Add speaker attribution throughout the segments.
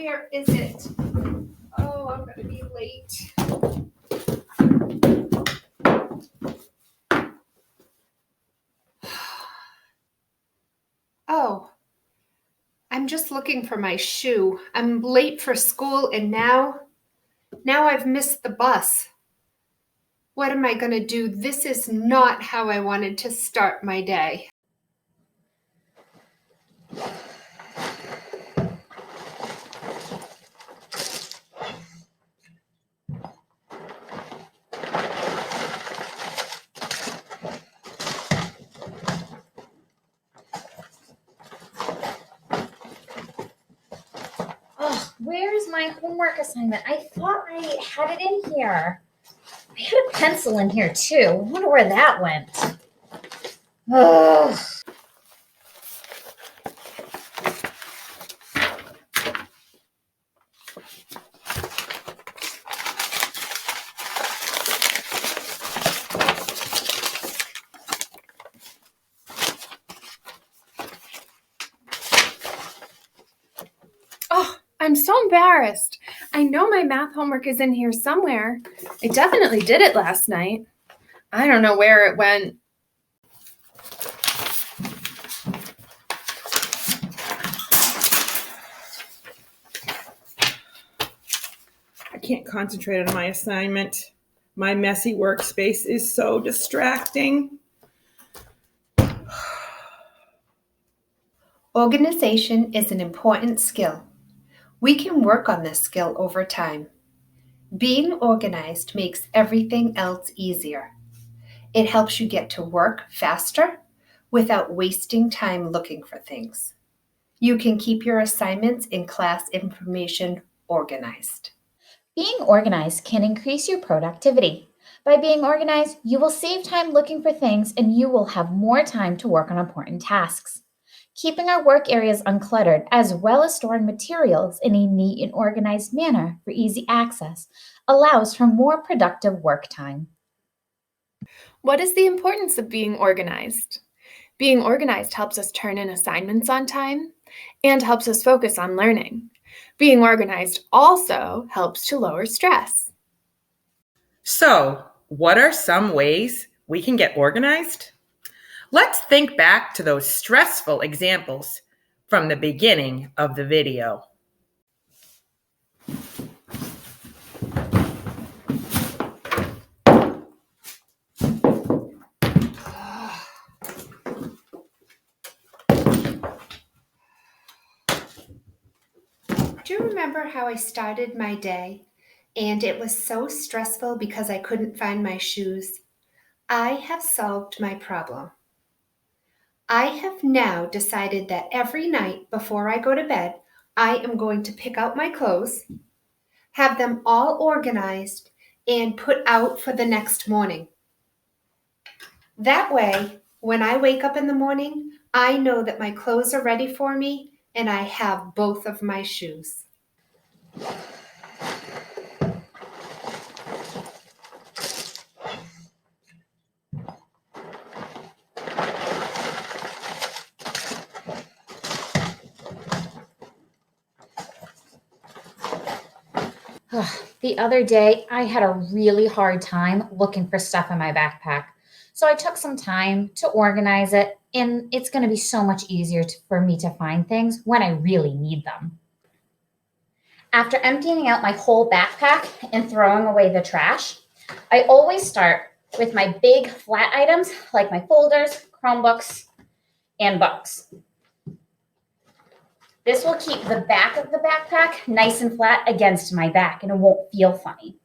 Speaker 1: Where is it? Oh, I'm going to be late. Oh, I'm just looking for my shoe. I'm late for school and now I've missed the bus. What am I going to do? This is not how I wanted to start my day.
Speaker 2: Oh, where's my homework assignment? I thought I had it in here. I had a pencil in here too. I wonder where that went. Ugh.
Speaker 1: Oh, I'm so embarrassed. I know my math homework is in here somewhere. I definitely did it last night. I don't know where it went.
Speaker 3: I can't concentrate on my assignment. My messy workspace is so distracting.
Speaker 1: Organization is an important skill. We can work on this skill over time. Being organized makes everything else easier. It helps you get to work faster without wasting time looking for things. You can keep your assignments and class information organized.
Speaker 2: Being organized can increase your productivity. By being organized, you will save time looking for things and you will have more time to work on important tasks. Keeping our work areas uncluttered, as well as storing materials in a neat and organized manner for easy access, allows for more productive work time.
Speaker 4: What is the importance of being organized? Being organized helps us turn in assignments on time and helps us focus on learning. Being organized also helps to lower stress.
Speaker 3: So, what are some ways we can get organized? Let's think back to those stressful examples from the beginning of the video.
Speaker 1: Do you remember how I started my day and it was so stressful because I couldn't find my shoes? I have solved my problem. I have now decided that every night before I go to bed, I am going to pick out my clothes, have them all organized, and put out for the next morning. That way, when I wake up in the morning, I know that my clothes are ready for me and I have both of my shoes.
Speaker 2: The other day, I had a really hard time looking for stuff in my backpack. So I took some time to organize it, and it's going to be so much easier for me to find things when I really need them. After emptying out my whole backpack and throwing away the trash, I always start with my big flat items like my folders, Chromebooks, and books. This will keep the back of the backpack nice and flat against my back and it won't feel funny.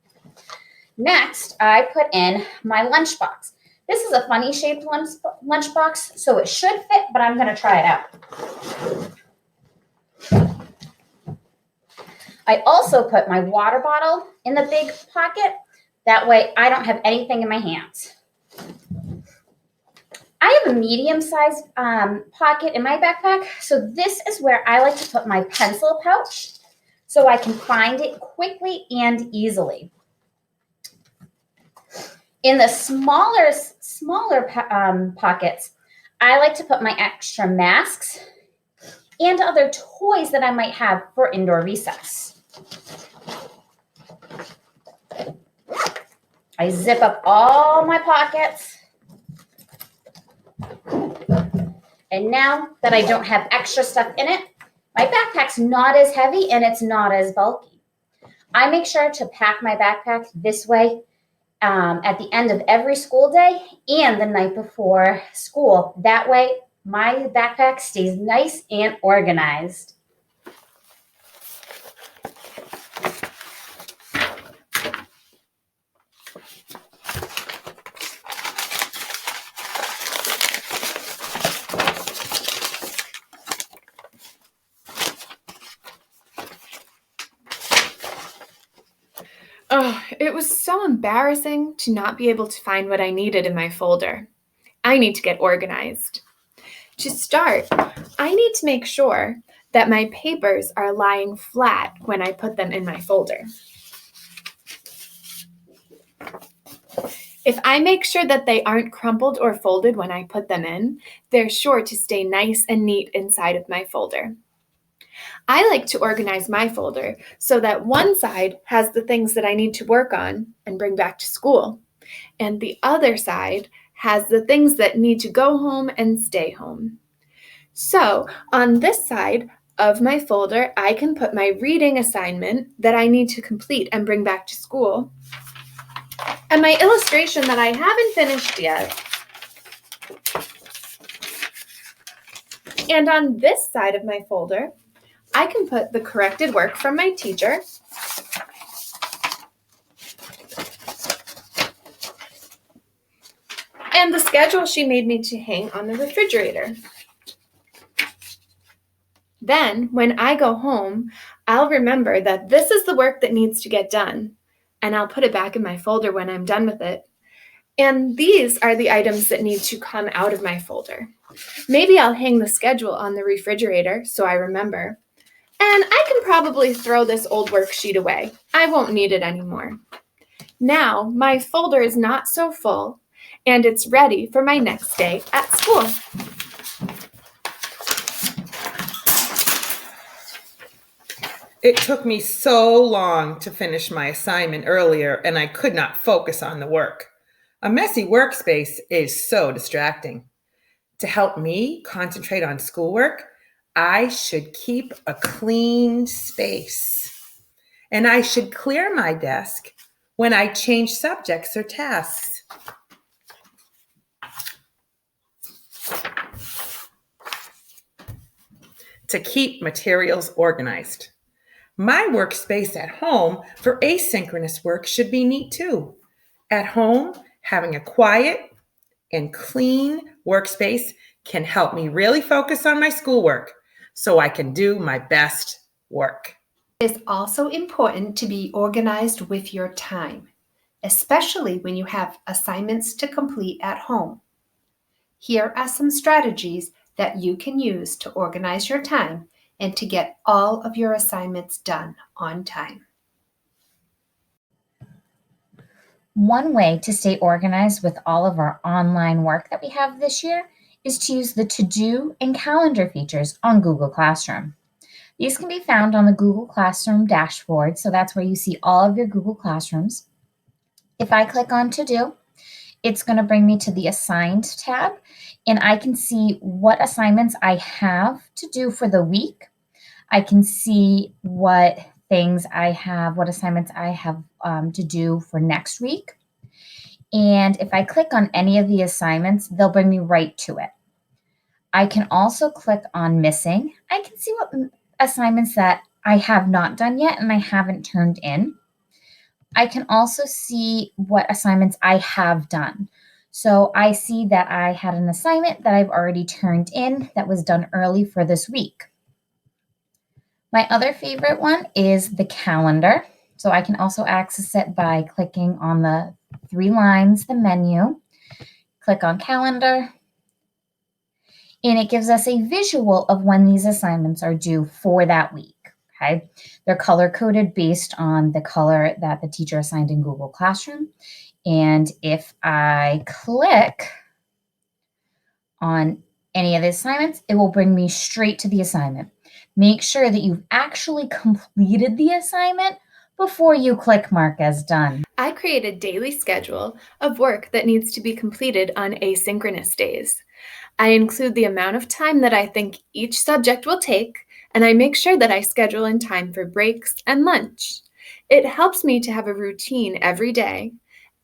Speaker 2: Next, I put in my lunchbox. This is a funny shaped lunchbox, so it should fit, but I'm gonna try it out. I also put my water bottle in the big pocket. That way I don't have anything in my hands. I have a medium-sized pocket in my backpack, so this is where I like to put my pencil pouch so I can find it quickly and easily. In the smaller pockets, I like to put my extra masks and other toys that I might have for indoor recess. I zip up all my pockets. And now that I don't have extra stuff in it, my backpack's not as heavy and it's not as bulky. I make sure to pack my backpack this way at the end of every school day and the night before school. That way, my backpack stays nice and organized.
Speaker 4: Oh, it was so embarrassing to not be able to find what I needed in my folder. I need to get organized. To start, I need to make sure that my papers are lying flat when I put them in my folder. If I make sure that they aren't crumpled or folded when I put them in, they're sure to stay nice and neat inside of my folder. I like to organize my folder so that one side has the things that I need to work on and bring back to school, and the other side has the things that need to go home and stay home. So on this side of my folder, I can put my reading assignment that I need to complete and bring back to school, and my illustration that I haven't finished yet. And on this side of my folder, I can put the corrected work from my teacher, and the schedule she made me to hang on the refrigerator. Then, when I go home, I'll remember that this is the work that needs to get done, and I'll put it back in my folder when I'm done with it. And these are the items that need to come out of my folder. Maybe I'll hang the schedule on the refrigerator so I remember. And I can probably throw this old worksheet away. I won't need it anymore. Now, my folder is not so full, and it's ready for my next day at school.
Speaker 3: It took me so long to finish my assignment earlier, and I could not focus on the work. A messy workspace is so distracting. To help me concentrate on schoolwork, I should keep a clean space. And I should clear my desk when I change subjects or tasks. To keep materials organized. My workspace at home for asynchronous work should be neat too. At home, having a quiet and clean workspace can help me really focus on my schoolwork so I can do my best work.
Speaker 1: It is also important to be organized with your time, especially when you have assignments to complete at home. Here are some strategies that you can use to organize your time and to get all of your assignments done on time.
Speaker 2: One way to stay organized with all of our online work that we have this year is to use the to-do and calendar features on Google Classroom. These can be found on the Google Classroom dashboard, so that's where you see all of your Google Classrooms. If I click on to-do, it's going to bring me to the assigned tab, and I can see what assignments I have to do for the week. I can see what assignments I have to do for next week. And if I click on any of the assignments, they'll bring me right to it. I can also click on missing. I can see what assignments that I have not done yet and I haven't turned in. I can also see what assignments I have done. So I see that I had an assignment that I've already turned in that was done early for this week. My other favorite one is the calendar. So I can also access it by clicking on the 3 lines, the menu, click on calendar, and it gives us a visual of when these assignments are due for that week. Okay, they're color-coded based on the color that the teacher assigned in Google Classroom. And if I click on Any of the assignments, it will bring me straight to the assignment. Make sure that you've actually completed the assignment before you click mark as done.
Speaker 4: I create a daily schedule of work that needs to be completed on asynchronous days. I include the amount of time that I think each subject will take, and I make sure that I schedule in time for breaks and lunch. It helps me to have a routine every day,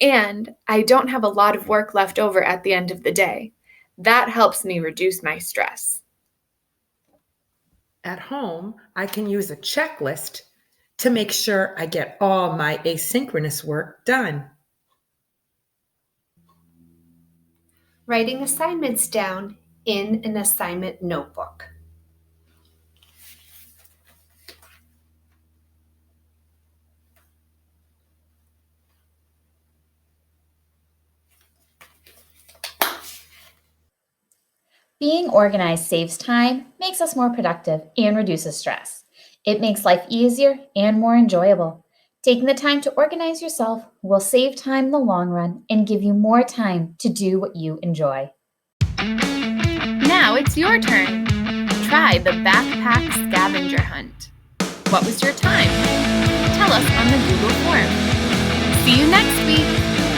Speaker 4: and I don't have a lot of work left over at the end of the day. That helps me reduce my stress.
Speaker 3: At home, I can use a checklist to make sure I get all my asynchronous work done.
Speaker 1: Writing assignments down in an assignment notebook.
Speaker 2: Being organized saves time, makes us more productive, and reduces stress. It makes life easier and more enjoyable. Taking the time to organize yourself will save time in the long run and give you more time to do what you enjoy.
Speaker 4: Now it's your turn. Try the backpack scavenger hunt. What was your time? Tell us on the Google form. See you next week.